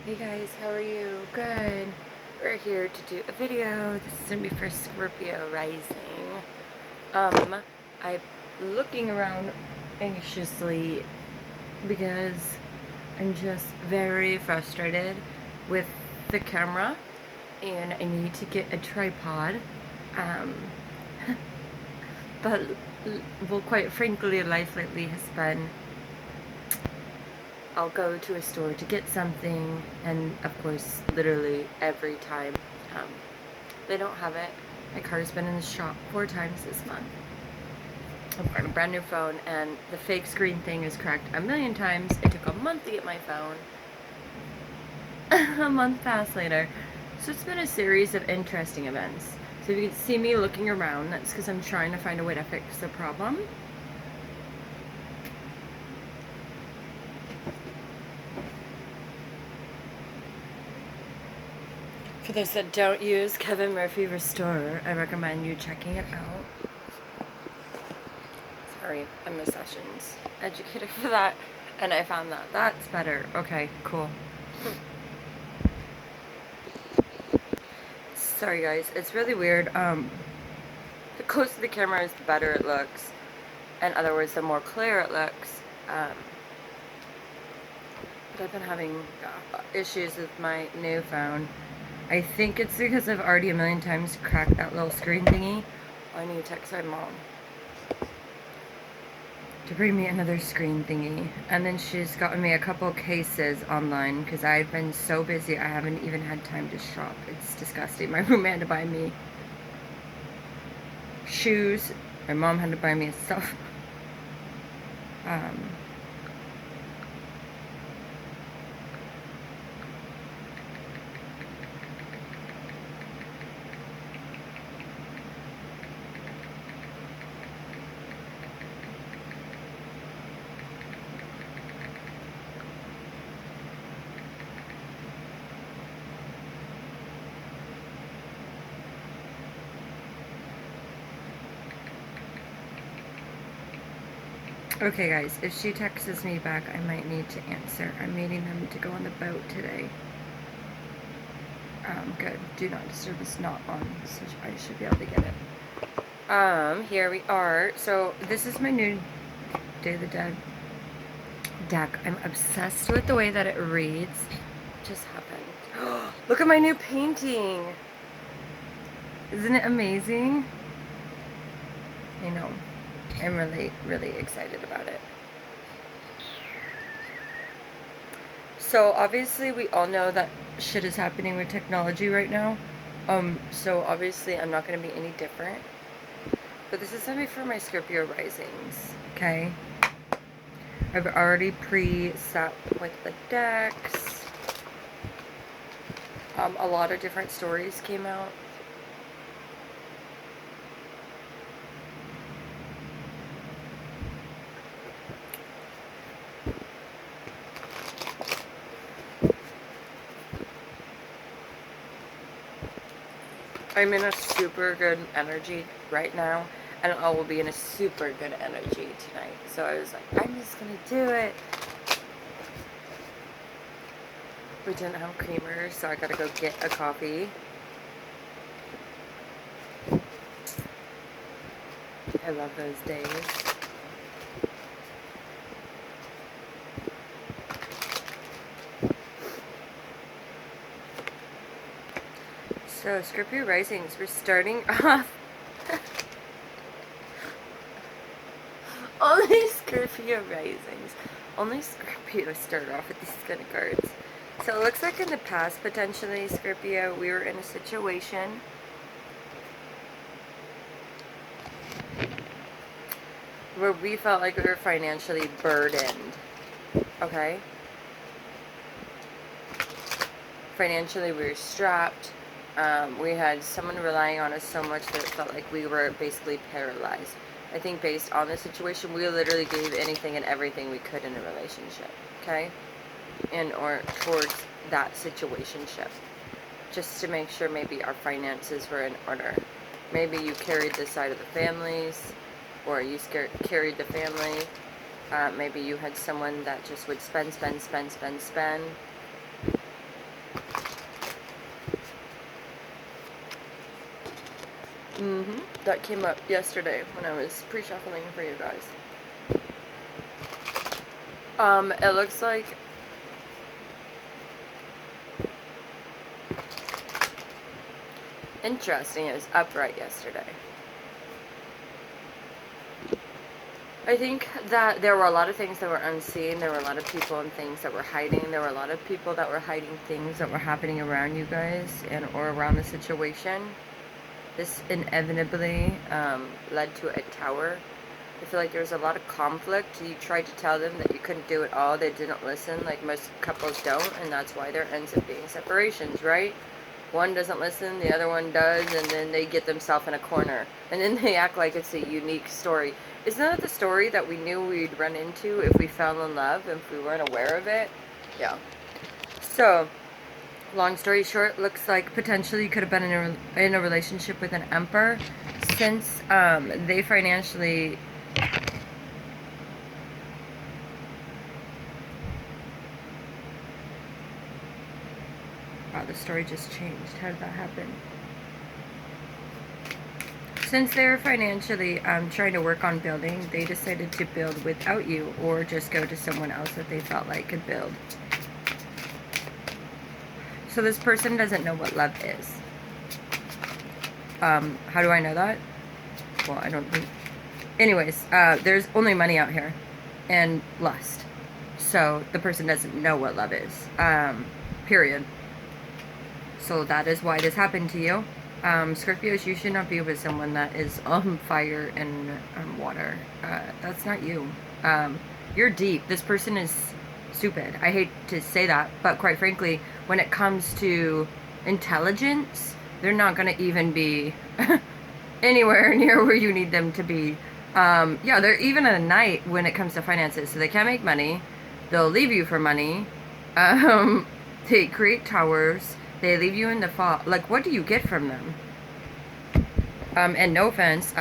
Hey guys, how are you? Good. We're here to do a video. This is gonna be for Scorpio rising. I'm looking around anxiously because I'm just very frustrated with the camera and I need to get a tripod. Um, but, well, quite frankly, life lately has been I'll go to a store to get something, and of course, literally every time um, they don't have it. My car's been in the shop 4 times this month. I've got a brand new phone, and the fake screen thing is cracked a million times. It took a month to get my phone. A month passed later. So it's been a series of interesting events. So if you can see me looking around, that's because I'm trying to find a way to fix the problem. For those that don't use Kevin Murphy Restorer, I recommend you checking it out. Sorry, I'm a sessions educator for that, and I found that that's better. Okay, cool. Sorry guys, it's really weird. The closer the camera is, the better it looks. In other words, the more clear it looks. But I've been having issues with my new phone. I think it's because I've already a million times cracked that little screen thingy. I need to text my mom to bring me another screen thingy. And then she's gotten me a couple cases online because I've been so busy I haven't even had time to shop. It's disgusting. My roommate had to buy me shoes. My mom had to buy me stuff. Okay guys, if she texts me back, I might need to answer. I'm meeting them to go on the boat today. Good. Do not disturb is not on, so I should be able to get it. Here we are. So this is my new Day of the Dead deck. I'm obsessed with the way that it reads. It just happened. Look at my new painting. Isn't it amazing? I know. I'm really, really excited about it. So obviously we all know that shit is happening with technology right now. So obviously I'm not going to be any different. But this is going to be for my Scorpio risings, okay? I've already pre-set with the decks. A lot of different stories came out. I'm in a super good energy right now, and I will be in a super good energy tonight. So I was like, I'm just gonna do it. We didn't have creamer, so I gotta go get a coffee. I love those days. So, Scorpio risings, we're starting off. Only Scorpio risings. Only Scorpio start off with these kind of cards. So it looks like in the past, potentially, Scorpio, we were in a situation where we felt like we were financially burdened. Okay? Financially, we were strapped. We had someone relying on us so much that it felt like we were basically paralyzed. I think based on the situation, we literally gave anything and everything we could in a relationship. Okay? Or towards that situationship, just to make sure maybe our finances were in order. Maybe you carried the side of the families, or you carried the family. Maybe you had someone that just would spend. That came up yesterday when I was pre-shuffling for you guys. It looks like interesting. It was upright yesterday. I think that there were a lot of things that were unseen. There were a lot of people and things that were hiding. There were a lot of people that were hiding things that were happening around you guys and or around the situation. This inevitably led to a tower. I feel like there was a lot of conflict. You tried to tell them that you couldn't do it all. They didn't listen, like most couples don't, and that's why there ends up being separations, right? One doesn't listen, the other one does, and then they get themselves in a corner. And then they act like it's a unique story. Isn't that the story that we knew we'd run into if we fell in love, if we weren't aware of it? Yeah. So, long story short, looks like potentially you could have been in a relationship with an emperor, since they financially... Wow, the story just changed. How did that happen? Since they're financially trying to work on building, they decided to build without you, or just go to someone else that they felt like could build. So this person doesn't know what love is. How do I know that? Well, I don't think... Anyways, there's only money out here. And lust. So the person doesn't know what love is. Period. So that is why this happened to you. Scorpios, you should not be with someone that is on fire and water. That's not you. You're deep. This person is stupid. I hate to say that, but quite frankly, when it comes to intelligence, they're not going to even be anywhere near where you need them to be. Yeah, they're even at a night when it comes to finances, so they can't make money. They'll leave you for money. They create towers. They leave you in the fall. Like, what do you get from them? And no offense,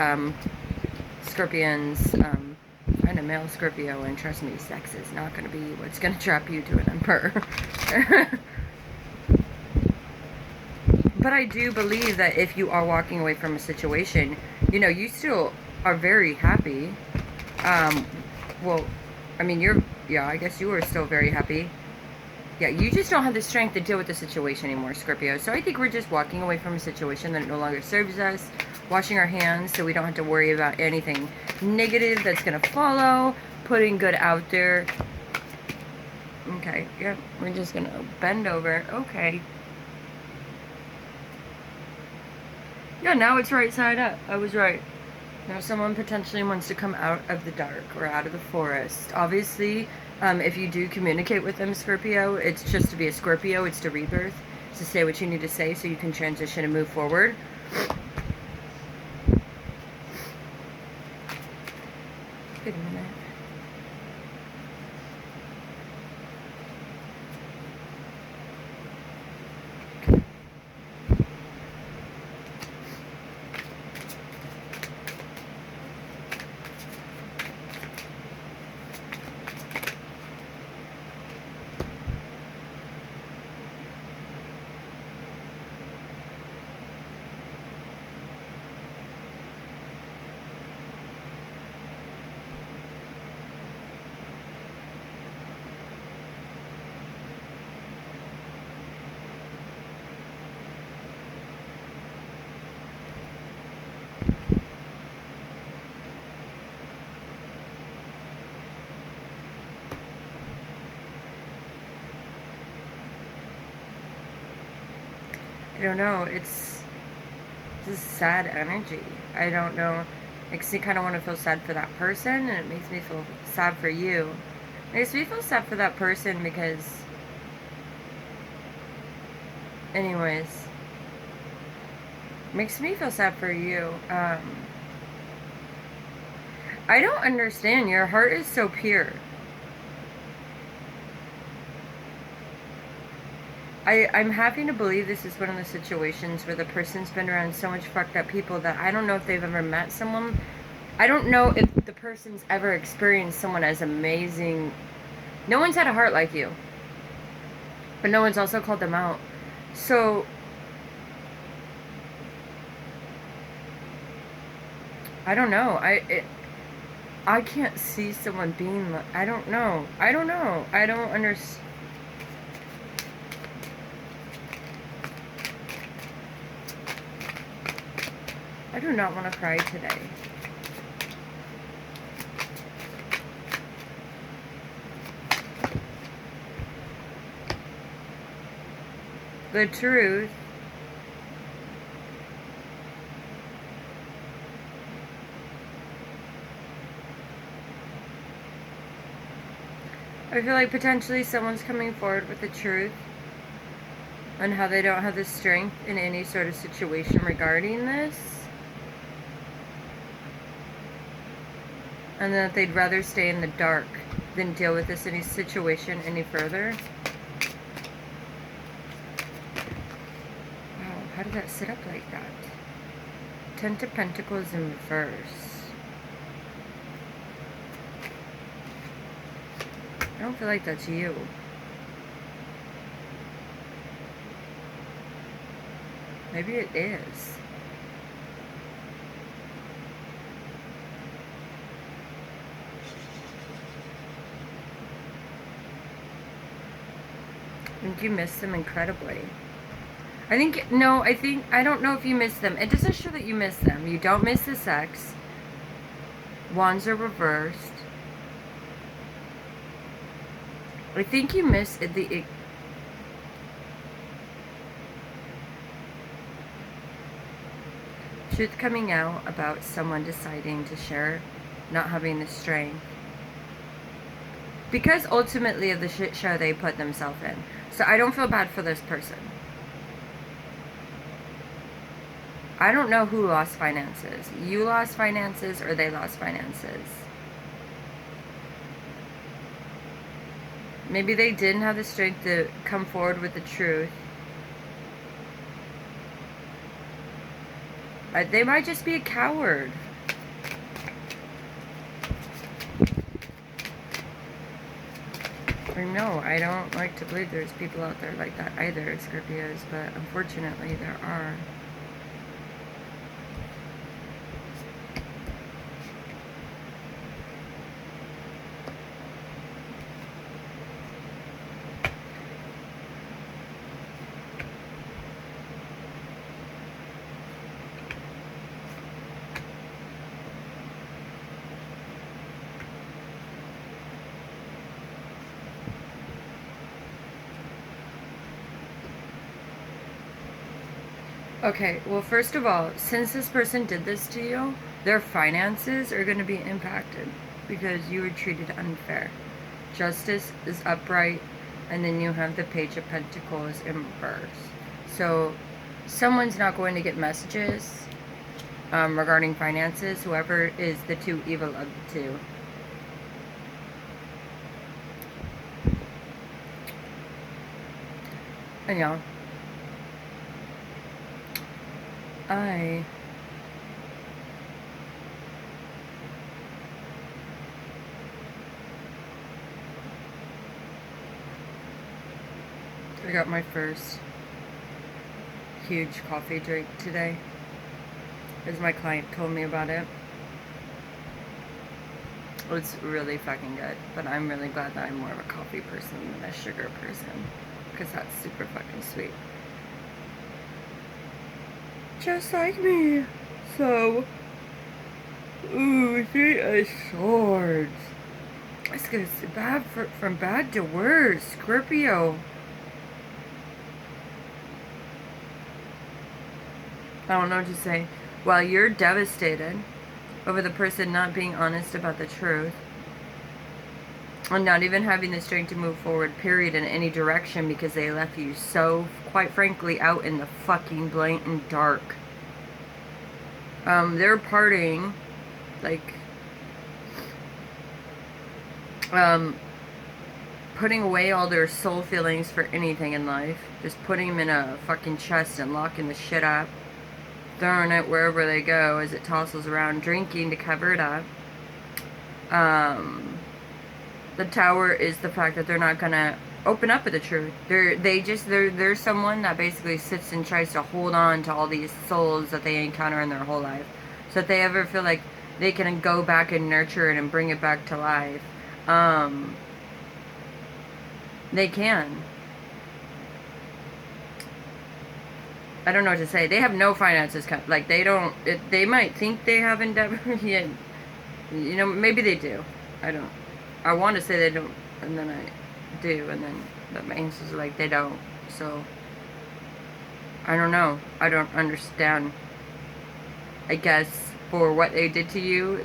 Scorpions, find a male Scorpio, and trust me, sex is not going to be what's going to trap you to an emperor. But I do believe that if you are walking away from a situation, you know, you still are very happy. Well, I mean, yeah, I guess you are still very happy. Yeah, you just don't have the strength to deal with the situation anymore, Scorpio. So I think we're just walking away from a situation that no longer serves us, washing our hands so we don't have to worry about anything negative that's going to follow, putting good out there. Okay, yep, we're just going to bend over. Okay. Yeah, now it's right side up. I was right. Now someone potentially wants to come out of the dark or out of the forest. Obviously, if you do communicate with them, Scorpio, it's just to be a Scorpio. It's to rebirth. It's to say what you need to say so you can transition and move forward. Wait a minute. I don't know, it's just sad energy. I don't know. It makes me kind of want to feel sad for that person, and it makes me feel sad for you. It makes me feel sad for that person because... Anyways. It makes me feel sad for you. I don't understand. Your heart is so pure. I'm having to believe this is one of the situations where the person's been around so much fucked up people that I don't know if they've ever met someone. I don't know if the person's ever experienced someone as amazing. No one's had a heart like you. But no one's also called them out. So, I don't know. I can't see someone being. I don't know. I don't know. I don't understand. I do not want to cry today. The truth. I feel like potentially someone's coming forward with the truth on how they don't have the strength in any sort of situation regarding this. And that they'd rather stay in the dark than deal with this any situation any further. Wow, how did that sit up like that? Ten of Pentacles in reverse. I don't feel like that's you. Maybe it is. I think you miss them incredibly. I don't know if you miss them. It doesn't show that you miss them. You don't miss the sex. Wands are reversed. I think you miss the truth coming out about someone deciding to share, not having the strength. Because ultimately of the shit show they put themselves in. So I don't feel bad for this person. I don't know who lost finances. You lost finances or they lost finances. Maybe they didn't have the strength to come forward with the truth. They might just be a coward. I know, I don't like to believe there's people out there like that either, Scorpios, but unfortunately there are. Okay, well, first of all, since this person did this to you, their finances are going to be impacted because you were treated unfair. Justice is upright, and then you have the Page of Pentacles in reverse. So, someone's not going to get messages regarding finances, whoever is the too evil of the two. And y'all, I got my first huge coffee drink today, as my client told me about it. It's really fucking good, but I'm really glad that I'm more of a coffee person than a sugar person, because that's super fucking sweet. Just like me. So, ooh, 3 of Swords. It's gonna be bad from bad to worse, Scorpio. I don't know what to say. While you're devastated over the person not being honest about the truth, and not even having the strength to move forward, period, in any direction, because they left you so, quite frankly, out in the fucking blatant dark. They're parting, like, putting away all their soul feelings for anything in life. Just putting them in a fucking chest and locking the shit up. Throwing it wherever they go as it tossles around, drinking to cover it up. The Tower is the fact that they're not gonna open up with the truth. They're someone that basically sits and tries to hold on to all these souls that they encounter in their whole life. So if they ever feel like they can go back and nurture it and bring it back to life, they can. I don't know what to say. They have no finances. Like, they don't... They might think they have endeavor. Yeah, you know, maybe they do. I don't... I want to say they don't, and then I do, and then but my answers are like, they don't. So, I don't know. I don't understand. I guess for what they did to you,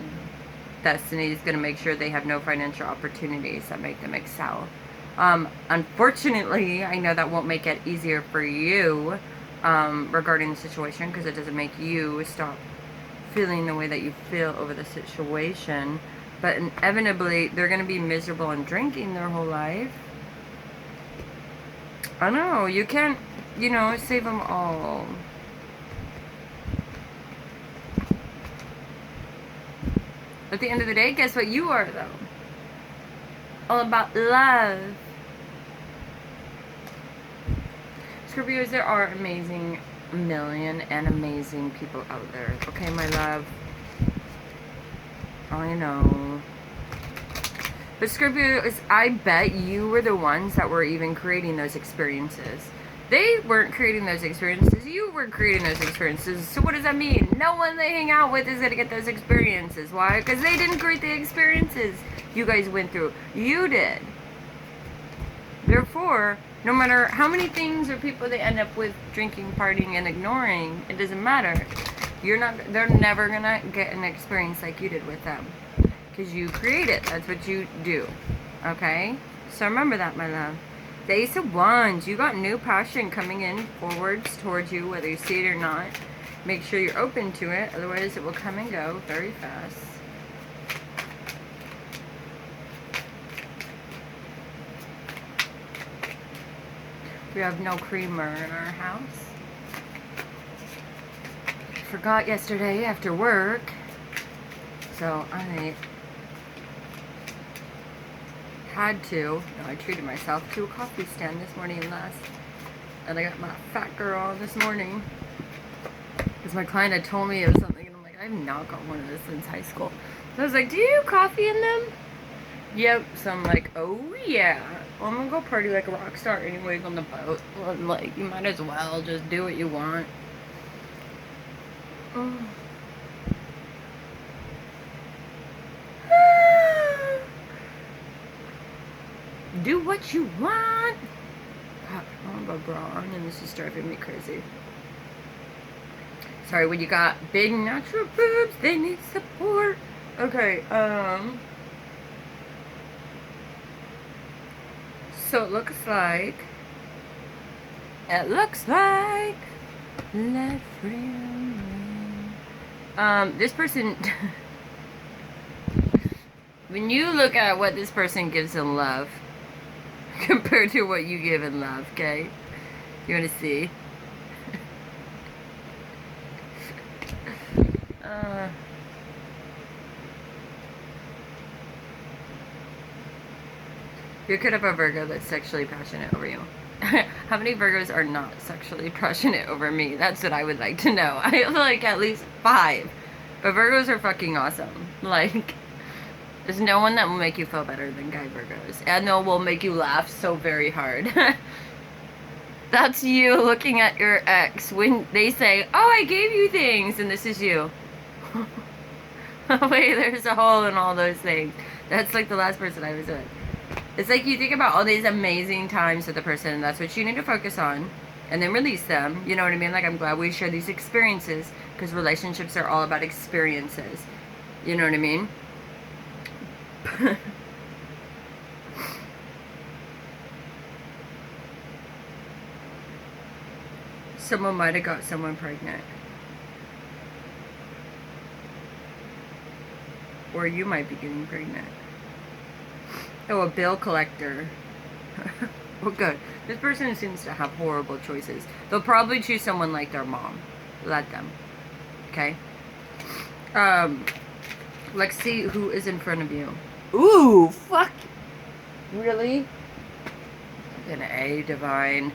Destiny is going to make sure they have no financial opportunities that make them excel. Unfortunately, I know that won't make it easier for you regarding the situation, because it doesn't make you stop feeling the way that you feel over the situation. But inevitably, they're going to be miserable and drinking their whole life. I know, you can't, you know, save them all. At the end of the day, guess what you are, though? All about love. Scorpios, there are amazing million and amazing people out there. Okay, my love? I know. But Scorpios, I bet you were the ones that were even creating those experiences. They weren't creating those experiences. You were creating those experiences. So what does that mean? No one they hang out with is going to get those experiences. Why? Because they didn't create the experiences you guys went through. You did. Therefore, no matter how many things or people they end up with drinking, partying, and ignoring, it doesn't matter. They're never going to get an experience like you did with them. Because you create it. That's what you do. Okay? So remember that, my love. The Ace of Wands, you got new passion coming in forwards towards you, whether you see it or not. Make sure you're open to it, otherwise it will come and go very fast. We have no creamer in our house. Forgot yesterday after work, so I had to. No, I treated myself to a coffee stand this morning and I got my fat girl on this morning. Because my client had told me it was something, and I'm like, I've not got one of this since high school. So I was like, do you do coffee in them? Yep. So I'm like, oh yeah. Well, I'm gonna go party like a rock star anyways on the boat. Well, like, you might as well just do what you want. Oh. Do what you want. God, I have a bra on and this is driving me crazy. Sorry, when you got big natural boobs, they need support. Okay, so it looks like let freedom ring. This person when you look at what this person gives in love compared to what you give in love, okay? You want to see? You could have a Virgo that's sexually passionate over you. How many Virgos are not sexually passionate over me? That's what I would like to know. I feel like at least 5. But Virgos are fucking awesome. Like, there's no one that will make you feel better than guy Virgos. And they will make you laugh so very hard. That's you looking at your ex when they say, oh, I gave you things, and this is you. Wait, there's a hole in all those things. That's like the last person I was with. It's like you think about all these amazing times with the person, and that's what you need to focus on, and then release them. You know what I mean? Like, I'm glad we share these experiences, because relationships are all about experiences. You know what I mean? Someone might have got someone pregnant. Or you might be getting pregnant. Oh, a bill collector. Well, good. This person seems to have horrible choices. They'll probably choose someone like their mom. Let them. Okay? Let's see who is in front of you. Ooh, fuck. Really? An A, divine.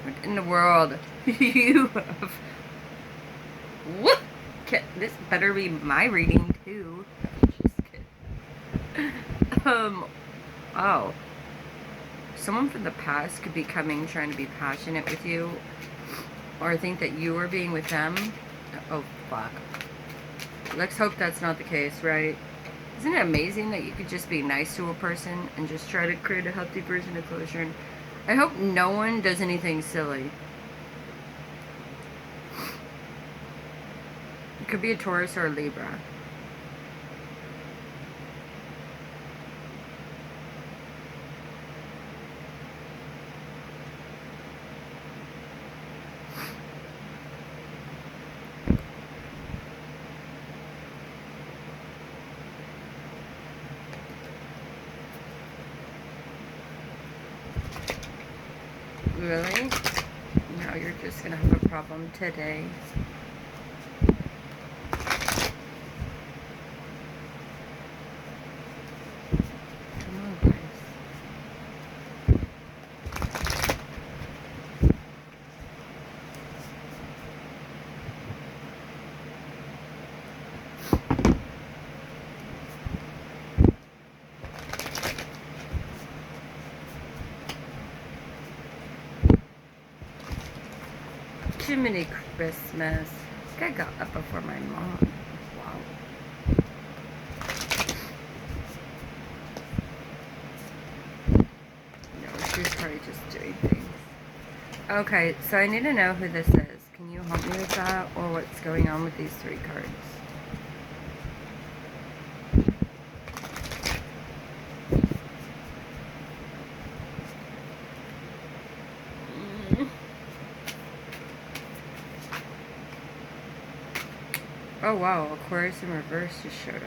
What in the world? You have... What? This better be my reading too. Just kidding. Oh. Someone from the past could be coming, trying to be passionate with you, or think that you are being with them. Oh, fuck. Let's hope that's not the case, right? Isn't it amazing that you could just be nice to a person and just try to create a healthy version of closure? I hope no one does anything silly. It could be a Taurus or a Libra. Really? Now you're just gonna have a problem today. Come on, guys. Jiminy Christmas. This guy got up before my mom. Wow. No, she's probably just doing things. Okay, so I need to know who this is. Can you help me with that, or what's going on with these 3 cards? Oh wow, Aquarius in reverse just showed up.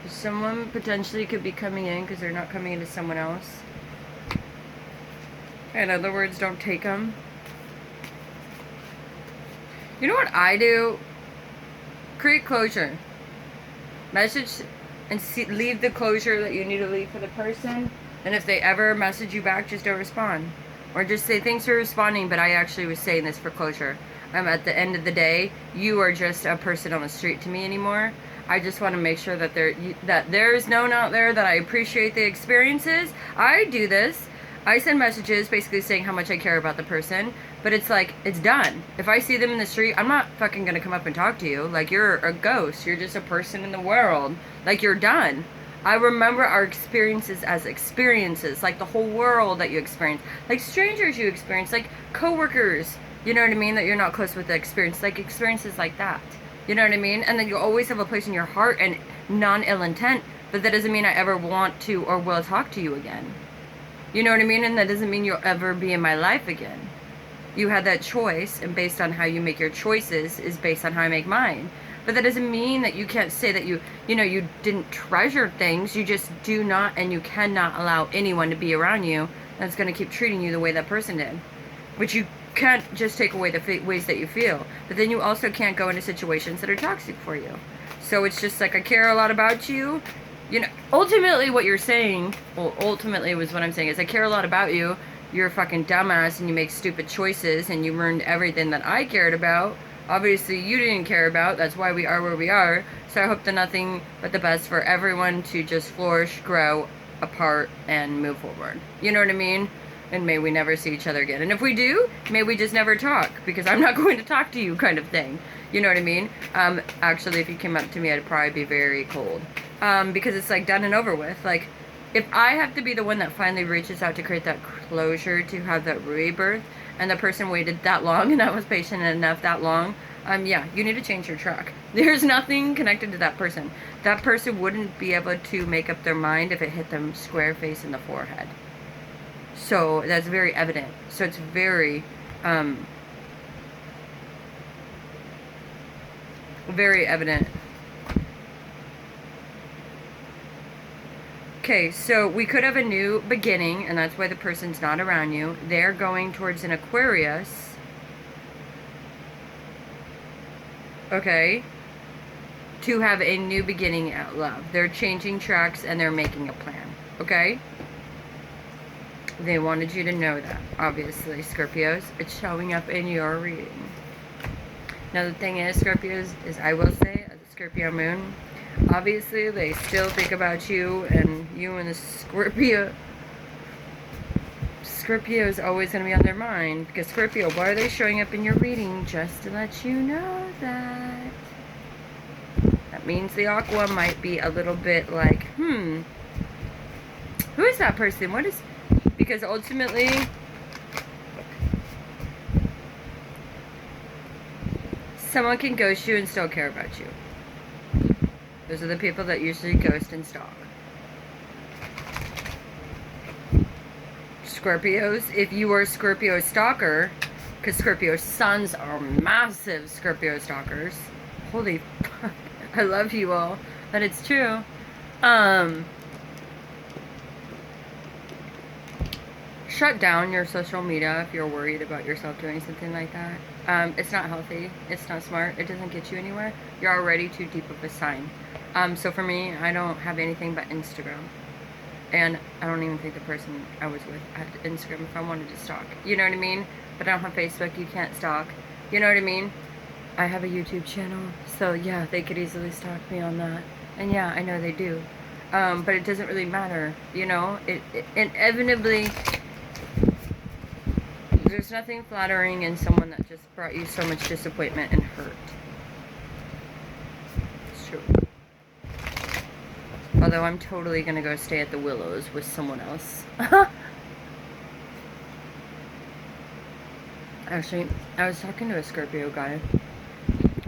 Someone potentially could be coming in because they're not coming into someone else. In other words, don't take them. You know what I do? Create closure. Message and leave the closure that you need to leave for the person. And if they ever message you back, just don't respond. Or just say, thanks for responding, but I actually was saying this for closure. At the end of the day, you are just a person on the street to me anymore. I just want to make sure that there's no one out there that I appreciate the experiences. I do this. I send messages basically saying how much I care about the person, but it's like, it's done. If I see them in the street, I'm not fucking gonna come up and talk to you. Like, you're a ghost. You're just a person in the world. Like, you're done. I remember our experiences as experiences, like the whole world that you experience, like strangers you experience, like coworkers, you know what I mean, that you're not close with the experience, like experiences like that. You know what I mean? And then you always have a place in your heart and non-ill intent, but that doesn't mean I ever want to or will talk to you again. You know what I mean? And that doesn't mean you'll ever be in my life again. You had that choice, and based on how you make your choices is based on how I make mine. But that doesn't mean that you can't say that you didn't treasure things. You just do not and you cannot allow anyone to be around you that's going to keep treating you the way that person did. But you can't just take away the ways that you feel. But then you also can't go into situations that are toxic for you. So it's just like, I care a lot about you. You know, ultimately what you're saying, well, ultimately was what I'm saying is I care a lot about you. You're a fucking dumbass and you make stupid choices and you ruined everything that I cared about. Obviously you didn't care about. That's why we are where we are. So I hope that nothing but the best for everyone to just flourish, grow apart, and move forward. You know what I mean? And may we never see each other again. And if we do, may we just never talk, because I'm not going to talk to you, kind of thing. You know what I mean? Actually, if you came up to me, I'd probably be very cold. Because it's like done and over with. Like, if I have to be the one that finally reaches out to create that closure, to have that rebirth, and the person waited that long and I was patient enough that long, yeah, you need to change your track. There's nothing connected to that person. That person wouldn't be able to make up their mind if it hit them square face in the forehead. So that's very evident. So it's very, very evident. Okay, so we could have a new beginning, and that's why the person's not around you. They're going towards an Aquarius. Okay. To have a new beginning at love. They're changing tracks and they're making a plan. Okay? They wanted you to know that, obviously, Scorpios. It's showing up in your reading. Now the thing is, Scorpios, is I will say, as a Scorpio moon, obviously they still think about you and the Scorpio. Scorpio is always going to be on their mind. Because Scorpio, why are they showing up in your reading? Just to let you know that. That means the Aqua might be a little bit like, who is that person? What is... Because ultimately... someone can ghost you and still care about you. Those are the people that usually ghost and stalk. Scorpios, if you are a Scorpio stalker, because Scorpio suns are massive Scorpio stalkers. Holy fuck. I love you all, but it's true. Shut down your social media if you're worried about yourself doing something like that. It's not healthy. It's not smart. It doesn't get you anywhere. You're already too deep of a sign. So for me, I don't have anything but Instagram. And I don't even think the person I was with had Instagram if I wanted to stalk. You know what I mean? But I don't have Facebook. You can't stalk. You know what I mean? I have a YouTube channel. So yeah, they could easily stalk me on that. And yeah, I know they do. But it doesn't really matter. You know? It inevitably... There's nothing flattering in someone that just brought you so much disappointment and hurt. It's true. Although I'm totally gonna go stay at the Willows with someone else. Actually, I was talking to a Scorpio guy.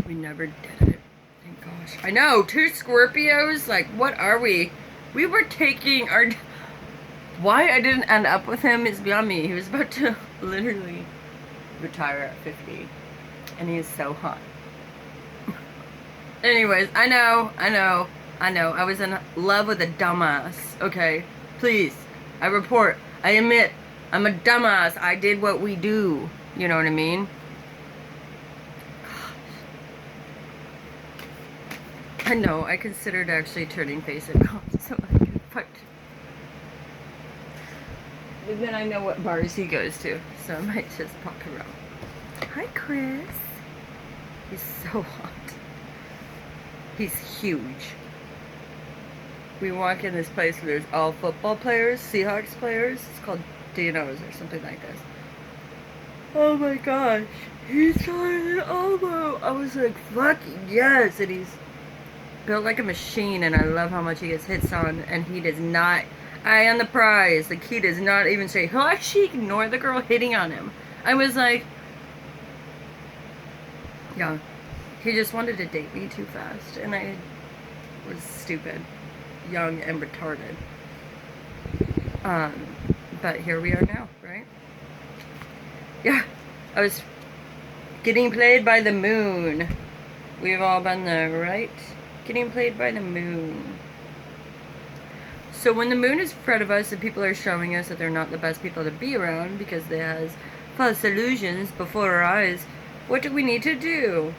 We never did it. Thank gosh. I know, 2 Scorpios? Like, what are we? We were taking our... Why I didn't end up with him is beyond me. He was about to literally retire at 50. And he is so hot. Anyways, I know. I was in love with a dumbass. Okay? Please. I report. I admit. I'm a dumbass. I did what we do. You know what I mean? I know. I considered actually turning face and calm so I could fuck. And then I know what bars he goes to, so I might just pop around. Hi, Chris. He's so hot. He's huge. We walk in this place where there's all football players, Seahawks players. It's called Dino's or something like this. Oh my gosh. He's on an elbow. I was like, fucking yes. And he's built like a machine, and I love how much he gets hits on, and he does not... Eye on the prize. Like, he does not even say, he'll actually ignore the girl hitting on him. I was like, yeah, he just wanted to date me too fast, and I was stupid, young, and retarded. But here we are now, right? Yeah, I was getting played by the moon. We've all been there, right? Getting played by the moon. So when the moon is in front of us and people are showing us that they're not the best people to be around because they have false illusions before our eyes, what do we need to do?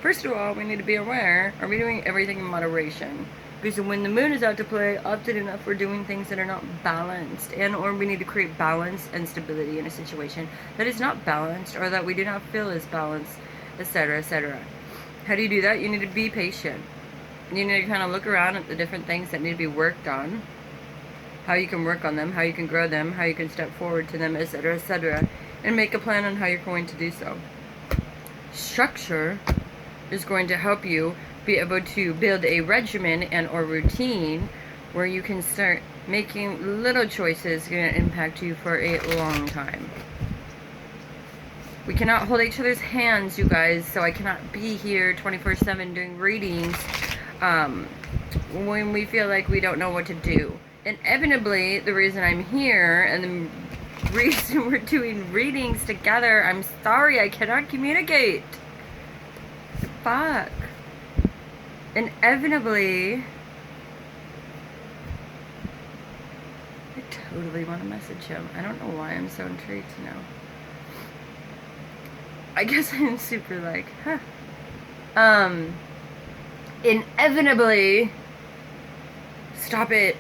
First of all, we need to be aware, are we doing everything in moderation? Because when the moon is out to play, often enough we're doing things that are not balanced, and or we need to create balance and stability in a situation that is not balanced or that we do not feel is balanced, etc., etc. How do you do that? You need to be patient. You need to kind of look around at the different things that need to be worked on, how you can work on them, how you can grow them, how you can step forward to them, etc., etc., and make a plan on how you're going to do so. Structure is going to help you be able to build a regimen and or routine where you can start making little choices going to impact you for a long time. We cannot hold each other's hands, you guys, so I cannot be here 24/7 doing readings when we feel like we don't know what to do. Inevitably, the reason I'm here and the reason we're doing readings together, I'm sorry, I cannot communicate. Fuck. Inevitably, I totally want to message him. I don't know why I'm so intrigued to know. I guess I'm super like, huh. Inevitably, stop it.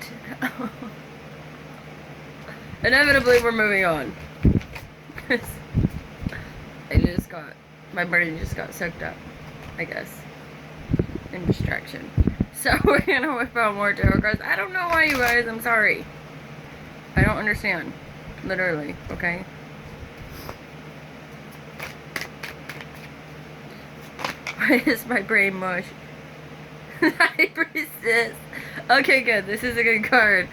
Inevitably, we're moving on. Because my brain just got sucked up. I guess, and distraction. So we're gonna whip out more tarot cards. I don't know why, you guys. I'm sorry. I don't understand. Literally, okay? Why is my brain mush? I persist. Okay, good. This is a good card.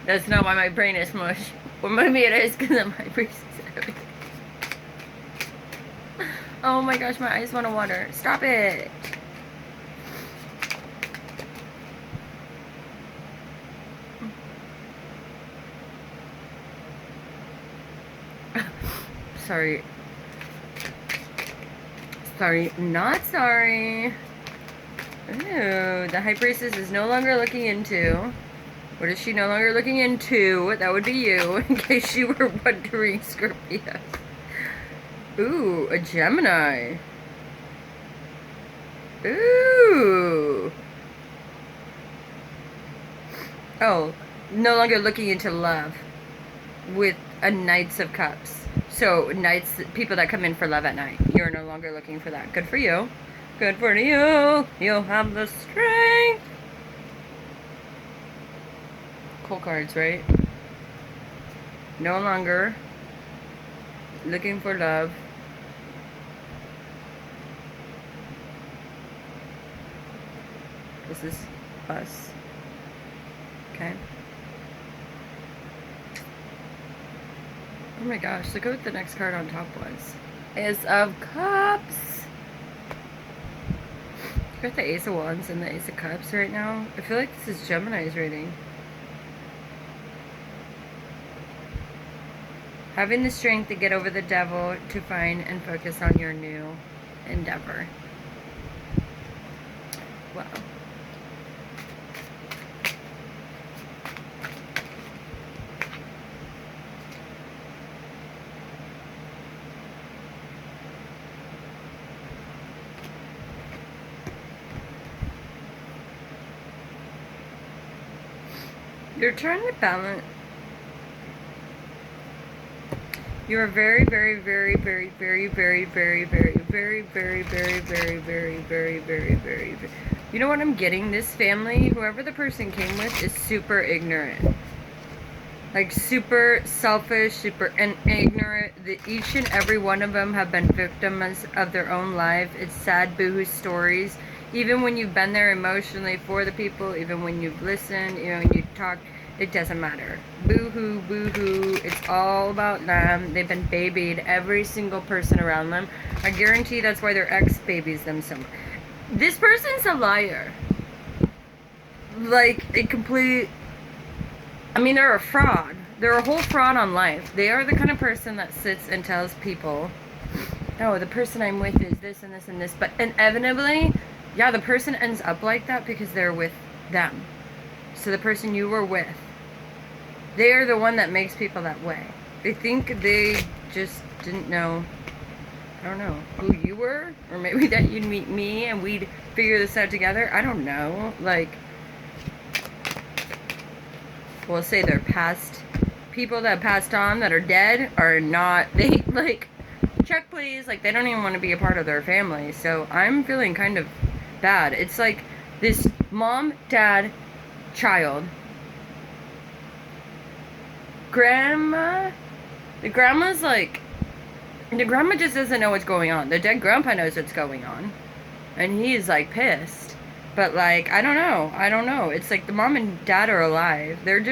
That's not why my brain is mush. Well, maybe it is because of my persist. Oh my gosh, my eyes want to water. Stop it. Sorry. Sorry, not sorry. Ooh, the High Priestess is no longer looking into. What is she no longer looking into? That would be you, in case you were wondering, Scorpio. Ooh, a Gemini. Ooh. Oh, no longer looking into love with a Knights of Cups. So, knights, people that come in for love at night. You're no longer looking for that. Good for you. Good for you. You'll have the strength. Cool cards, right? No longer looking for love. This is us. Okay. Oh my gosh, look at what the next card on top was. Ace of Cups. You got the Ace of Wands and the Ace of Cups right now. I feel like this is Gemini's reading. Having the strength to get over the devil, to find and focus on your new endeavor. Wow. You're trying to balance. You are very, very, very, very, very, very, very, very, very, very, very, very, very, very, very, very. You know what I'm getting? This family, whoever the person came with, is super ignorant. Like super selfish, super ignorant. Each and every one of them have been victims of their own life. It's sad, boohoo stories. Even when you've been there emotionally for the people, even when you've listened, you know, when you talk, it doesn't matter. Boo-hoo, boo-hoo. It's all about them. They've been babied, every single person around them. I guarantee that's why their ex babies them so much. This person's a liar. Like, a complete... I mean, they're a fraud. They're a whole fraud on life. They are the kind of person that sits and tells people, oh, the person I'm with is this and this and this. But inevitably... yeah, the person ends up like that because they're with them. So the person you were with, they are the one that makes people that way. They think they just didn't know, I don't know, who you were? Or maybe that you'd meet me and we'd figure this out together. I don't know. Like, we'll say they're past, people that passed on that are dead are not, they, like, check please. Like, they don't even want to be a part of their family. So I'm feeling kind of bad. It's like this mom, dad, child, grandma. The grandma's like, the grandma just doesn't know what's going on. The dead grandpa knows what's going on, and he's like pissed. But like, I don't know. It's like the mom and dad are alive. They're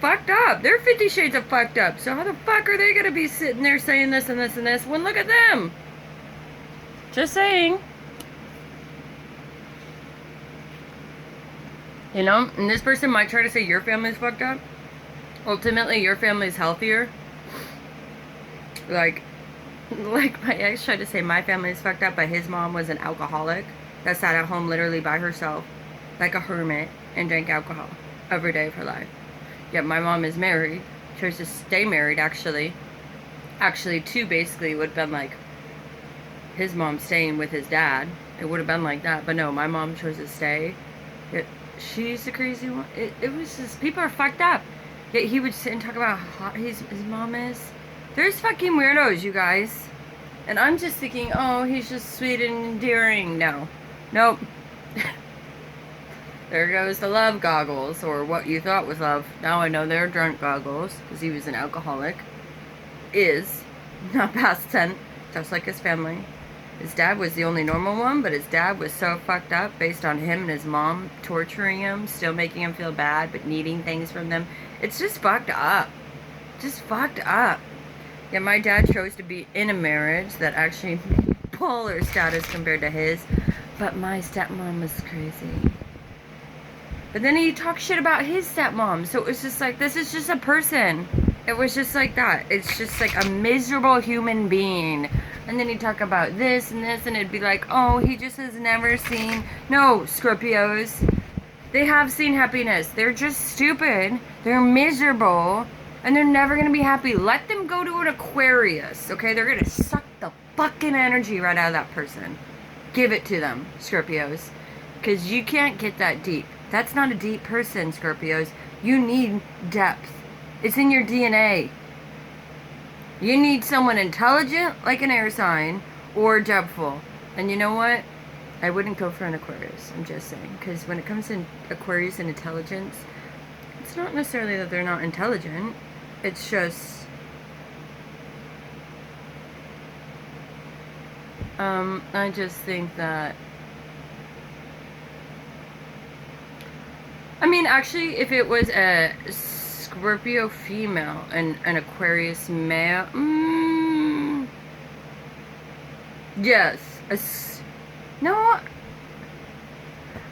fucked up. They're 50 shades of fucked up. So how the fuck are they gonna be sitting there saying this and this and this when look at them? Just saying. You know, and this person might try to say your family's fucked up. Ultimately, your family's healthier. Like my ex tried to say my family's fucked up, but his mom was an alcoholic that sat at home literally by herself, like a hermit, and drank alcohol every day of her life. Yet my mom is married, chose to stay married actually. Actually, two basically would have been like his mom staying with his dad. It would have been like that, but no, my mom chose to stay. She's the crazy one. It was just, people are fucked up. Yet he would sit and talk about how hot his mom is. There's fucking weirdos, you guys. And I'm just thinking, oh, he's just sweet and endearing. No. Nope. There goes the love goggles, or what you thought was love. Now I know they're drunk goggles, because he was an alcoholic. Is, not past tense, just like his family. His dad was the only normal one, but his dad was so fucked up based on him and his mom torturing him, still making him feel bad, but needing things from them. It's just fucked up. Just fucked up. Yeah, my dad chose to be in a marriage that actually polar status compared to his, but my stepmom was crazy. But then he talked shit about his stepmom, so it was just like, this is just a person. It was just like that. It's just like a miserable human being. And then he'd talk about this, and it'd be like, oh, he just has never seen... No, Scorpios. They have seen happiness. They're just stupid. They're miserable. And they're never going to be happy. Let them go to an Aquarius, okay? They're going to suck the fucking energy right out of that person. Give it to them, Scorpios. Because you can't get that deep. That's not a deep person, Scorpios. You need depth. It's in your DNA. You need someone intelligent, like an air sign, or depthful. And you know what? I wouldn't go for an Aquarius. I'm just saying. Because when it comes to Aquarius and intelligence, it's not necessarily that they're not intelligent. It's just... I just think that... I mean, actually, if it was a Scorpio female and an Aquarius male, yes. No,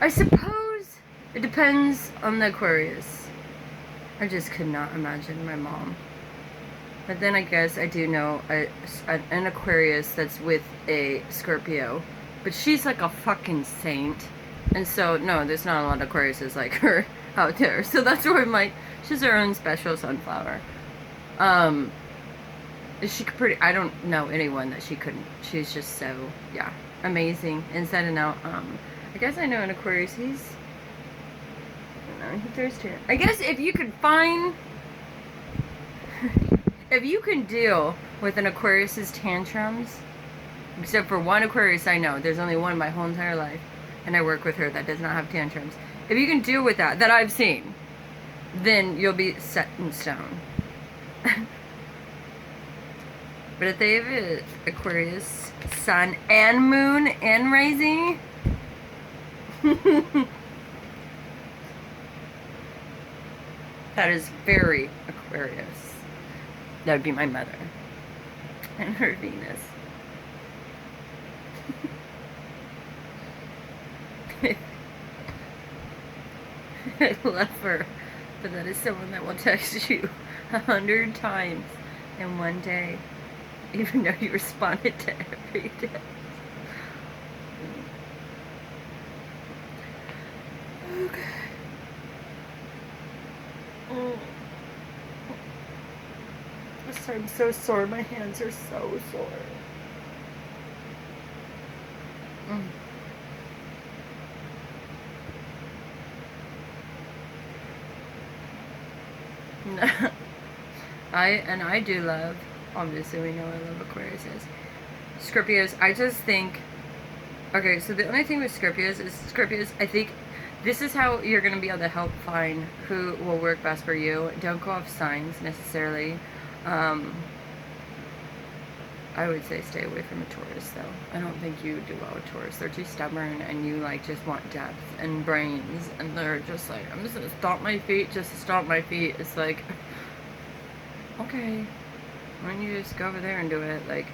I suppose it depends on the Aquarius. I just could not imagine my mom. But then I guess I do know an Aquarius that's with a Scorpio. But she's like a fucking saint. And so, no, there's not a lot of Aquariuses like her out there. So that's where I'm like, she's her own special sunflower. She could pretty, I don't know anyone that she couldn't. She's just so, yeah, amazing. Inside and out. I guess I know an Aquarius, he throws to it. I guess if you could find, if you can deal with an Aquarius's tantrums, except for one Aquarius I know, there's only one my whole entire life. And I work with her that does not have tantrums. If you can deal with that I've seen, then you'll be set in stone. But if they have an Aquarius, sun and moon and rising, that is very Aquarius. That would be my mother. And her Venus. I love her, but that is someone that will text you 100 times in one day, even though you responded to every day. Okay. I'm so sore. My hands are so sore. I do love, obviously we know I love Aquariuses. Scorpios, I just think, okay, so the only thing with Scorpios is, I think this is how you're going to be able to help find who will work best for you. Don't go off signs necessarily. I would say stay away from a Taurus, though. I don't think you do well with Taurus. They're too stubborn, and you, like, just want depth and brains, and they're just like, I'm just gonna stomp my feet just to stomp my feet. It's like, okay, why don't you just go over there and do it? Like,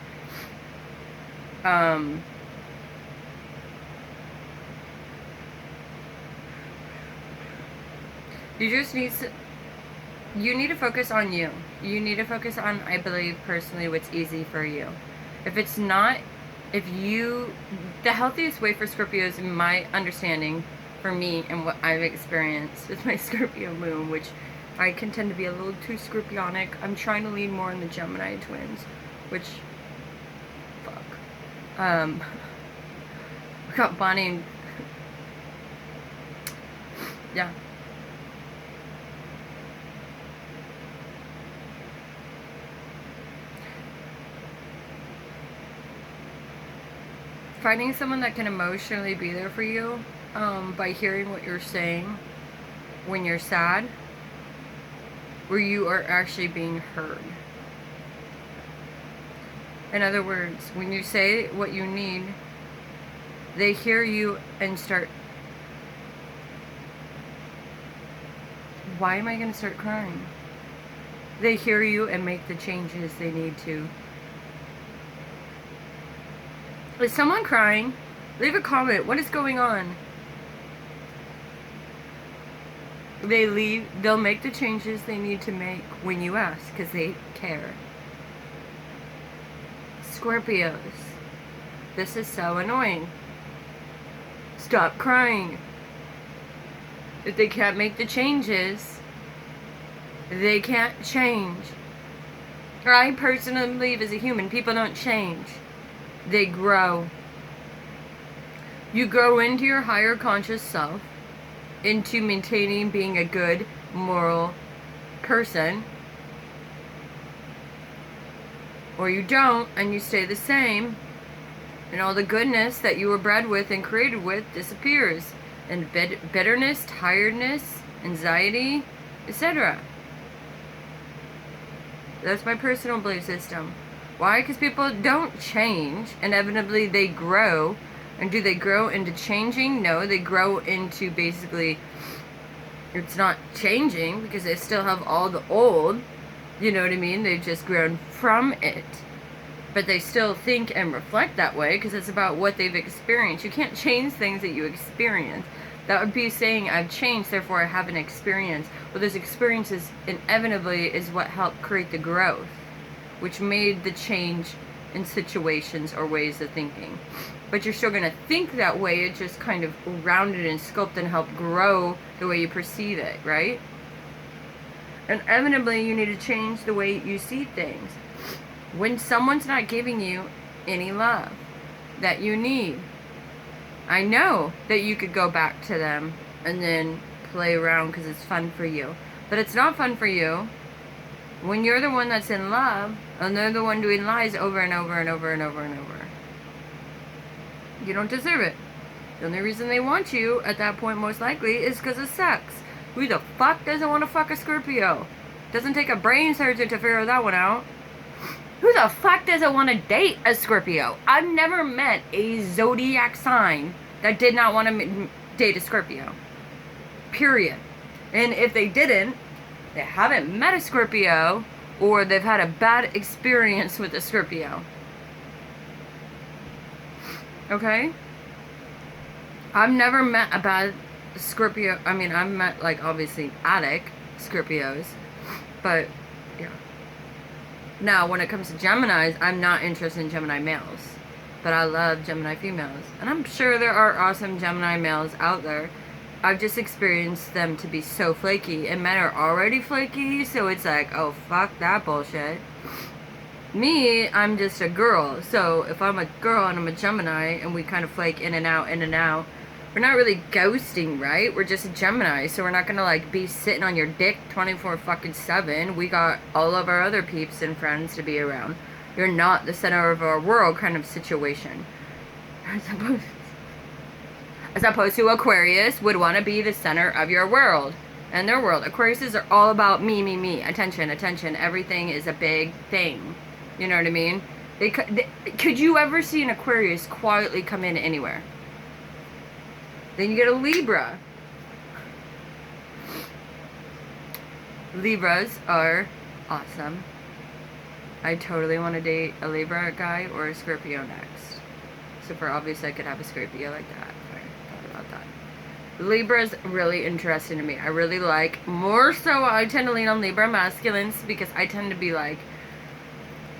you just need to... You need to focus on you. You need to focus on, I believe, personally, what's easy for you. If it's not, the healthiest way for Scorpios, in my understanding, for me, and what I've experienced with my Scorpio moon, which I can tend to be a little too Scorpionic. I'm trying to lean more on the Gemini twins, which, fuck. We got Bonnie and, yeah. Finding someone that can emotionally be there for you, by hearing what you're saying when you're sad, where you are actually being heard. In other words, when you say what you need, they hear you and start... Why am I going to start crying? They hear you and make the changes they need to. Is someone crying? Leave a comment. What is going on? They'll make the changes they need to make when you ask, because they care. Scorpios, this is so annoying. Stop crying. If they can't make the changes, they can't change. I personally believe as a human, people don't change. They grow. You grow into your higher conscious self, into maintaining being a good, moral person. Or you don't, and you stay the same, and all the goodness that you were bred with and created with disappears. And bitterness, tiredness, anxiety, etc. That's my personal belief system. Why? Because people don't change. Inevitably, they grow. And do they grow into changing? No, they grow into basically, it's not changing because they still have all the old. You know what I mean? They've just grown from it. But they still think and reflect that way because it's about what they've experienced. You can't change things that you experience. That would be saying, I've changed, therefore I have an experience. Well, those experiences inevitably is what helped create the growth, which made the change in situations or ways of thinking. But you're still going to think that way. It just kind of rounded and sculpted and helped grow the way you perceive it, right? And inevitably, you need to change the way you see things. When someone's not giving you any love that you need, I know that you could go back to them and then play around because it's fun for you. But it's not fun for you when you're the one that's in love and they're the one doing lies over and over and over and over and over. You don't deserve it. The only reason they want you at that point most likely is because of sex. Who the fuck doesn't want to fuck a Scorpio? Doesn't take a brain surgeon to figure that one out. Who the fuck doesn't want to date a Scorpio? I've never met a zodiac sign that did not want to date a Scorpio. Period. And if they didn't, they haven't met a Scorpio or they've had a bad experience with a Scorpio. Okay? I've never met a bad Scorpio. I mean, I've met, like, obviously, addict Scorpios. But, yeah. Now, when it comes to Geminis, I'm not interested in Gemini males. But I love Gemini females. And I'm sure there are awesome Gemini males out there. I've just experienced them to be so flaky. And men are already flaky, so it's like, oh, fuck that bullshit. Me, I'm just a girl. So if I'm a girl and I'm a Gemini and we kind of flake in and out, we're not really ghosting, right? We're just a Gemini, so we're not gonna like be sitting on your dick 24/7. We got all of our other peeps and friends to be around. You're not the center of our world kind of situation. As opposed to Aquarius would want to be the center of your world and their world. Aquariuses are all about me, me, me. Attention, attention. Everything is a big thing. You know what I mean? Could you ever see an Aquarius quietly come in anywhere? Then you get a Libra. Libras are awesome. I totally want to date a Libra guy or a Scorpio next. So for obvious I could have a Scorpio like that. If I thought about that. Libra's really interesting to me. I really like, more so I tend to lean on Libra masculines because I tend to be like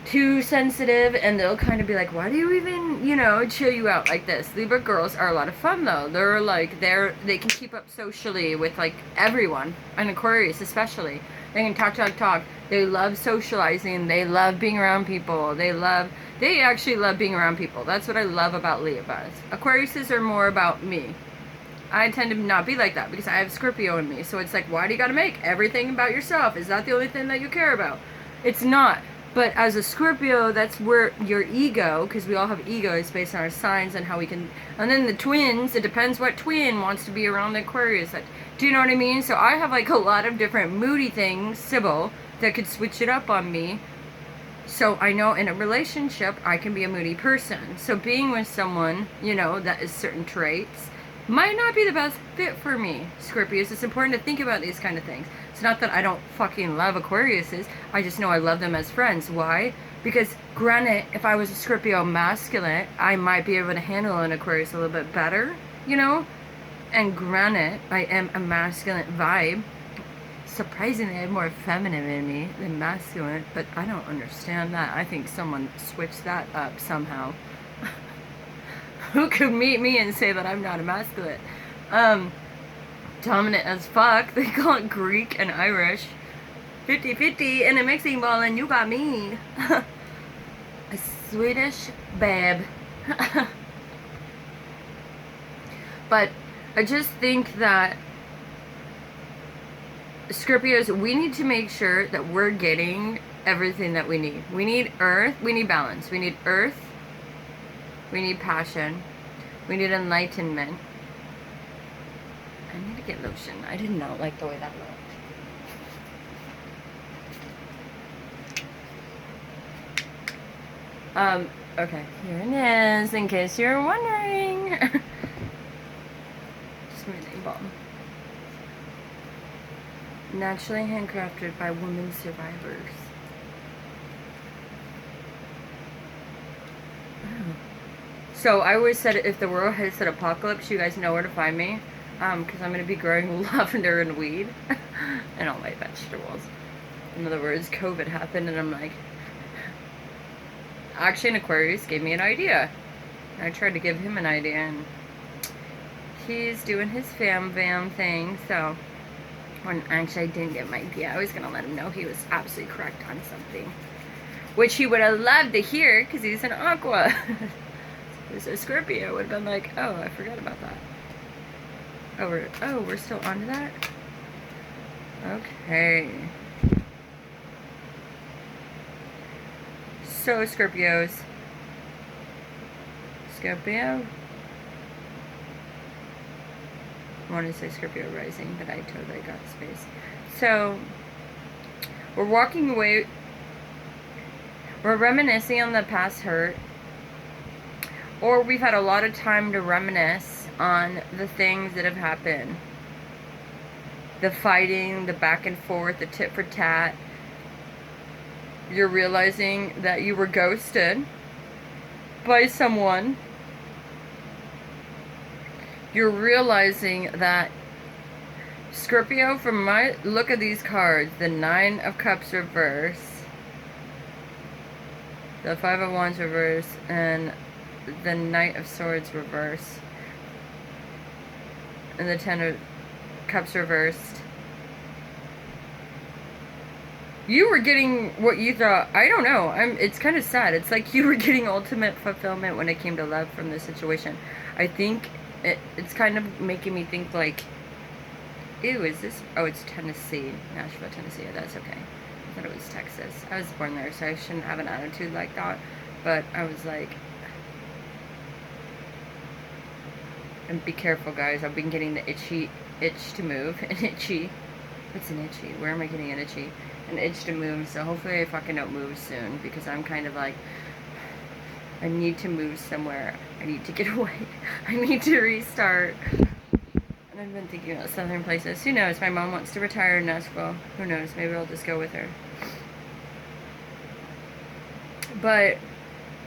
too sensitive and they'll kind of be like, why do you even, you know, chill you out like this? Libra girls are a lot of fun though. They're like, they can keep up socially with like everyone, and Aquarius especially. They can talk. They love socializing. They love being around people. They actually love being around people. That's what I love about Libras. Aquariuses are more about me. I tend to not be like that because I have Scorpio in me. So it's like, why do you gotta make everything about yourself? Is that the only thing that you care about? It's not. But as a Scorpio, that's where your ego, because we all have egos based on our signs and how we can. And then the twins, it depends what twin wants to be around the Aquarius. Do you know what I mean? So I have like a lot of different moody things, Sybil, that could switch it up on me. So I know in a relationship, I can be a moody person. So being with someone, you know, that is certain traits might not be the best fit for me, Scorpios. It's important to think about these kind of things. It's not that I don't fucking love Aquariuses. I just know I love them as friends. Why? Because granted, if I was a Scorpio masculine, I might be able to handle an Aquarius a little bit better, you know? And granted, I am a masculine vibe. Surprisingly, I have more feminine in me than masculine, but I don't understand that. I think someone switched that up somehow. Who could meet me and say that I'm not a masculine? Dominant as fuck. They call it Greek and Irish. 50-50 in a mixing bowl, and you got me. A Swedish babe. But I just think that Scorpios, we need to make sure that we're getting everything that we need. We need earth. We need balance. We need earth. We need passion. We need enlightenment. I need to get lotion. I did not like the way that looked. Okay, here it is, in case you're wondering. Just my name bomb. Naturally handcrafted by women survivors. Oh. So I always said if the world hits an apocalypse, you guys know where to find me. Because I'm going to be growing lavender and weed and all my vegetables. In other words, COVID happened and I'm like... Actually, an Aquarius gave me an idea. I tried to give him an idea and he's doing his fam thing, so... When actually I didn't get my idea, I was going to let him know he was absolutely correct on something. Which he would have loved to hear, because he's an Aqua. If he was a Scorpio, would have been like, oh, I forgot about that. Oh, we're still on to that? Okay. So, Scorpios. Scorpio? I want to say Scorpio rising, but I totally got space. So, we're walking away. We're reminiscing on the past hurt. Or we've had a lot of time to reminisce on the things that have happened. The fighting, the back and forth, the tit for tat. You're realizing that you were ghosted by someone. You're realizing that Scorpio, from my look at these cards, the Nine of Cups reverse, the Five of Wands reverse, and the Knight of Swords reverse, and the Ten of Cups reversed. You were getting what you thought. I don't know. It's kind of sad. It's like you were getting ultimate fulfillment when it came to love from this situation. I think it's kind of making me think like, ew, is this? Oh, it's Tennessee, Nashville, Tennessee. That's okay. I thought it was Texas. I was born there, so I shouldn't have an attitude like that. But I was like, and be careful, guys. I've been getting the itch to move. An itchy. What's an itchy? Where am I getting an itchy? An itch to move. So hopefully I fucking don't move soon, because I'm kind of like, I need to move somewhere. I need to get away. I need to restart. And I've been thinking about southern places. Who knows? My mom wants to retire in Nashville. Who knows? Maybe I'll just go with her. But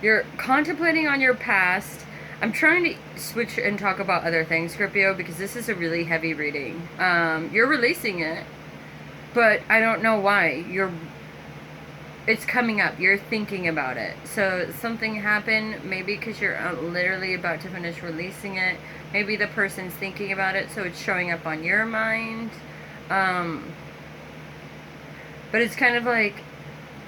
you're contemplating on your past. I'm trying to switch and talk about other things, Scorpio, because this is a really heavy reading. You're releasing it, but I don't know why. It's coming up. You're thinking about it. So something happened, maybe because you're literally about to finish releasing it. Maybe the person's thinking about it, so it's showing up on your mind. But it's kind of like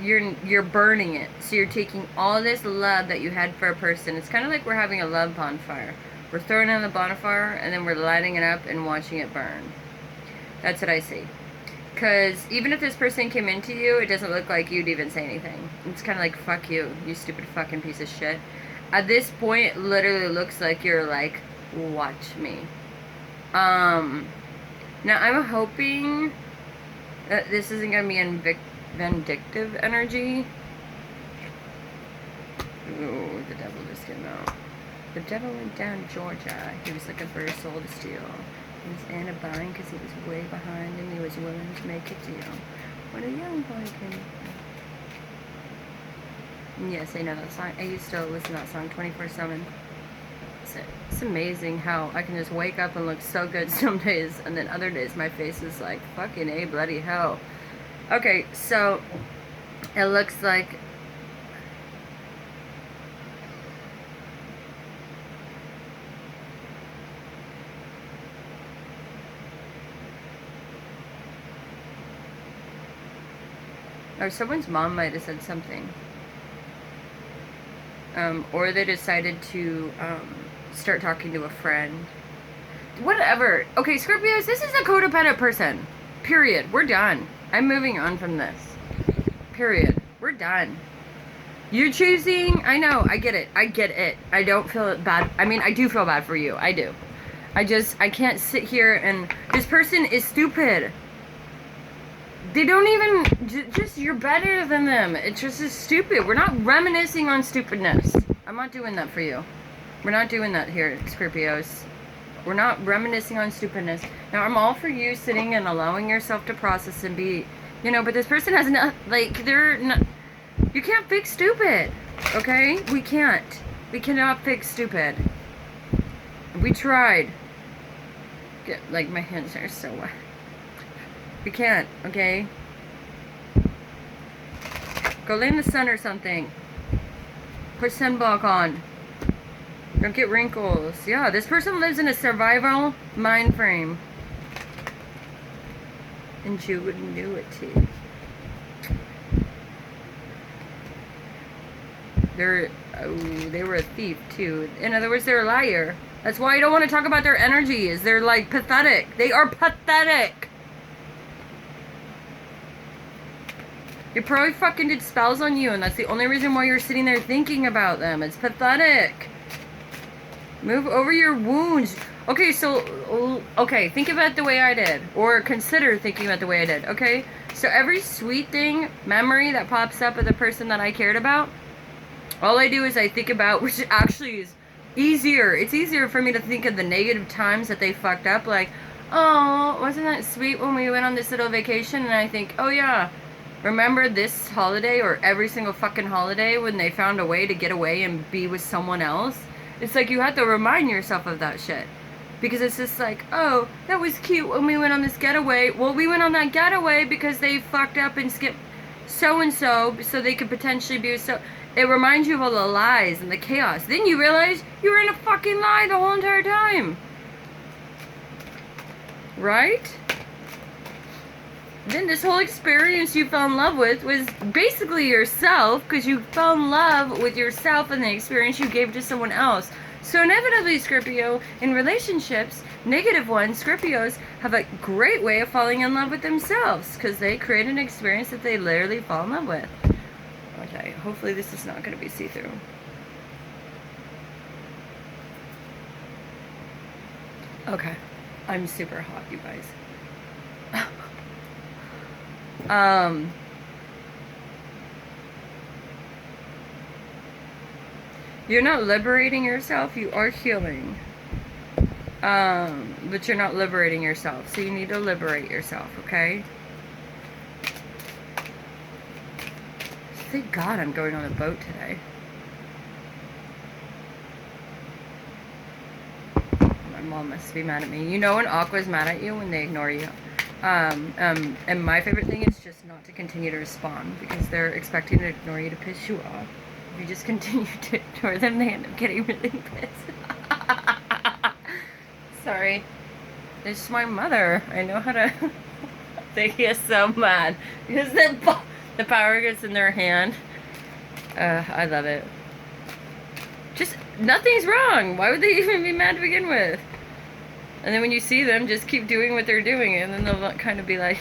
you're burning it. So you're taking all this love that you had for a person. It's kind of like we're having a love bonfire. We're throwing it on the bonfire, and then we're lighting it up and watching it burn. That's what I see. Because even if this person came into you, it doesn't look like you'd even say anything. It's kind of like, fuck you, you stupid fucking piece of shit. At this point, it literally looks like you're like, watch me. Now I'm hoping that this isn't going to be vindictive energy. Ooh, the devil just came out. The devil went down Georgia. He was looking for a soul to steal. He was in a bind because he was way behind and he was willing to make a deal. What a young boy can... Yes, I know that song. I used to listen to that song 24/7. It's amazing how I can just wake up and look so good some days, and then other days my face is like, fucking A, bloody hell. Okay, so it looks like... or someone's mom might have said something. Or they decided to start talking to a friend. Whatever. Okay, Scorpios, this is a codependent person. Period. We're done. I'm moving on from this. Period. We're done. You're choosing... I know. I get it. I get it. I don't feel bad. I mean, I do feel bad for you. I do. I can't sit here and... This person is stupid. They don't even... Just, you're better than them. It's just as stupid. We're not reminiscing on stupidness. I'm not doing that for you. We're not doing that here, Scorpios. We're not reminiscing on stupidness. Now, I'm all for you sitting and allowing yourself to process and be... You know, but this person has not... Like, they're not... You can't fix stupid. Okay? We can't. We cannot fix stupid. We tried. Like, my hands are so wet. We can't, okay? Go lay in the sun or something. Put sunblock on. Don't get wrinkles. Yeah, this person lives in a survival mind frame. And you wouldn't do it too. They were a thief too. In other words, they're a liar. That's why I don't want to talk about their energy. Is they're like pathetic. They are pathetic. They probably fucking did spells on you, and that's the only reason why you're sitting there thinking about them. It's pathetic. Move over your wounds. Okay, so, okay, think about it the way I did. Or consider thinking about the way I did, okay? So every sweet thing, memory that pops up of the person that I cared about, all I do is I think about, which actually is easier. It's easier for me to think of the negative times that they fucked up. Like, oh, wasn't that sweet when we went on this little vacation? And I think, oh yeah. Remember this holiday or every single fucking holiday when they found a way to get away and be with someone else? It's like you have to remind yourself of that shit. Because it's just like, oh, that was cute when we went on this getaway. Well, we went on that getaway because they fucked up and skipped so-and-so so they could potentially be so... It reminds you of all the lies and the chaos. Then you realize you were in a fucking lie the whole entire time. Right? Then this whole experience you fell in love with was basically yourself, because you fell in love with yourself and the experience you gave to someone else. So inevitably, Scorpio, in relationships, negative ones, Scorpios, have a great way of falling in love with themselves, because they create an experience that they literally fall in love with. Okay, hopefully this is not going to be see-through. Okay, I'm super hot, you guys. You're not liberating yourself, you are healing. But you're not liberating yourself, so you need to liberate yourself, okay? Thank God I'm going on a boat today. My mom must be mad at me. You know when Aqua's mad at you? When they ignore you. And my favorite thing is just not to continue to respond, because they're expecting to ignore you to piss you off. If you just continue to ignore them, they end up getting really pissed. Sorry. It's my mother. I know how to... They get so mad. Because the power gets in their hand. I love it. Just, nothing's wrong. Why would they even be mad to begin with? And then when you see them, just keep doing what they're doing, and then they'll kind of be like,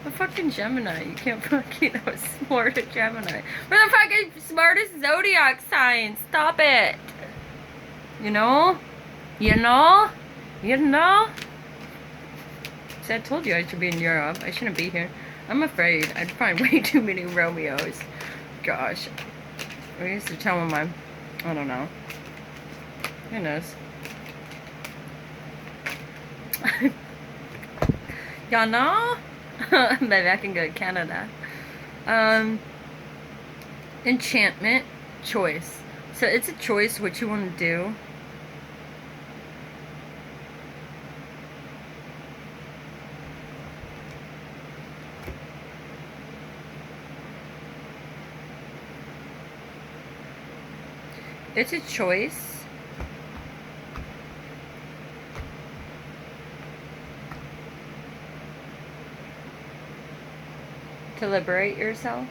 A fucking Gemini. You can't fucking outsmart a Gemini. We're the fucking smartest zodiac sign. Stop it. You know? You know? You know? See, I told you I should be in Europe. I shouldn't be here. I'm afraid I'd find way too many Romeos. Gosh. I used to tell my mom. I don't know. Who knows? Y'all know? Maybe I can go to Canada. Enchantment, choice. So it's a choice what you want to do. It's a choice. To liberate yourself.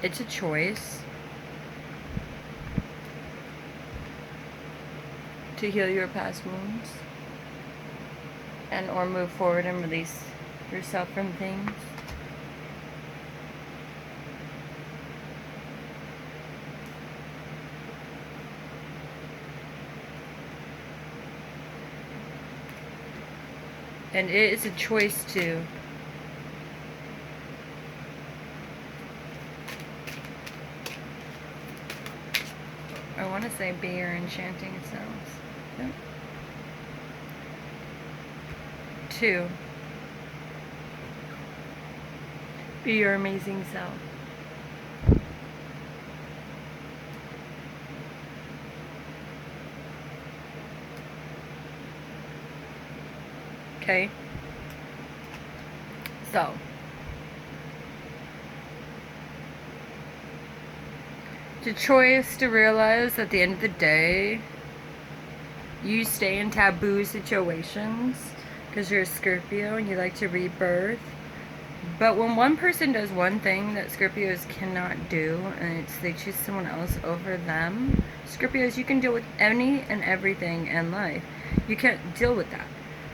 It's a choice to heal your past wounds and or move forward and release yourself from things. And it is a choice to I want to say be your enchanting selves. Yep. 2. Be your amazing self. Okay. So. The choice to realize at the end of the day, you stay in taboo situations because you're a Scorpio and you like to rebirth. But when one person does one thing that Scorpios cannot do, and it's they choose someone else over them, Scorpios, you can deal with any and everything in life. You can't deal with that.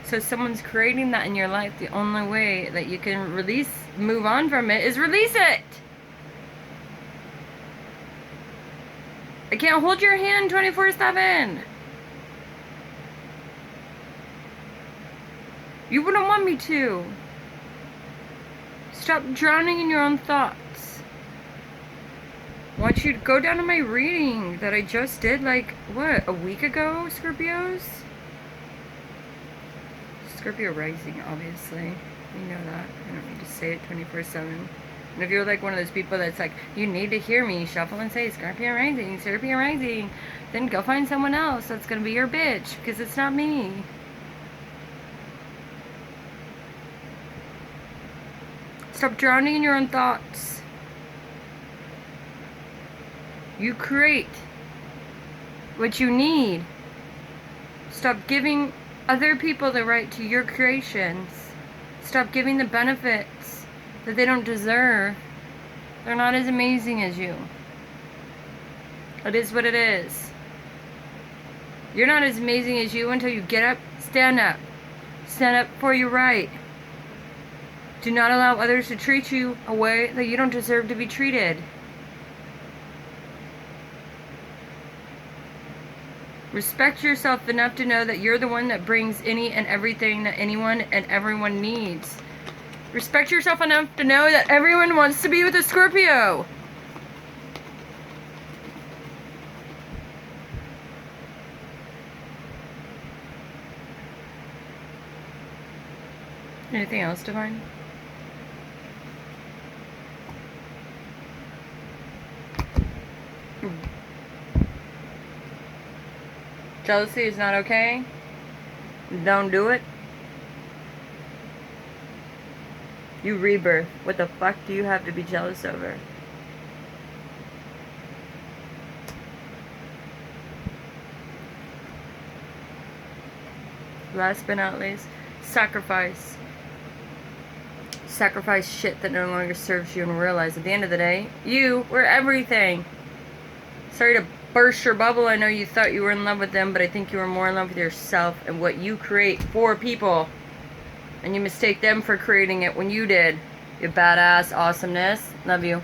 So someone's creating that in your life. The only way that you can move on from it is release it. I can't hold your hand 24/7. You wouldn't want me to. Stop drowning in your own thoughts. I want you to go down to my reading that I just did, like, what, a week ago, Scorpios? Scorpio rising, obviously. You know that. I don't need to say it 24/7. And if you're like one of those people that's like, you need to hear me shuffle and say Scorpio rising, then go find someone else that's going to be your bitch, because it's not me. Stop drowning in your own thoughts. You create what you need. Stop giving other people the right to your creations. Stop giving the benefits that they don't deserve. They're not as amazing as you. It is what it is. You're not as amazing as you until you get up, stand up. Stand up for your right. Do not allow others to treat you a way that you don't deserve to be treated. Respect yourself enough to know that you're the one that brings any and everything that anyone and everyone needs. Respect yourself enough to know that everyone wants to be with a Scorpio. Anything else, Divine? Jealousy is not okay. Don't do it. You rebirth. What the fuck do you have to be jealous over? Last but not least, sacrifice. Sacrifice shit that no longer serves you and realize at the end of the day, you were everything. Sorry to burst your bubble. I know you thought you were in love with them, but I think you were more in love with yourself and what you create for people. And you mistake them for creating it when you did. You badass awesomeness. Love you.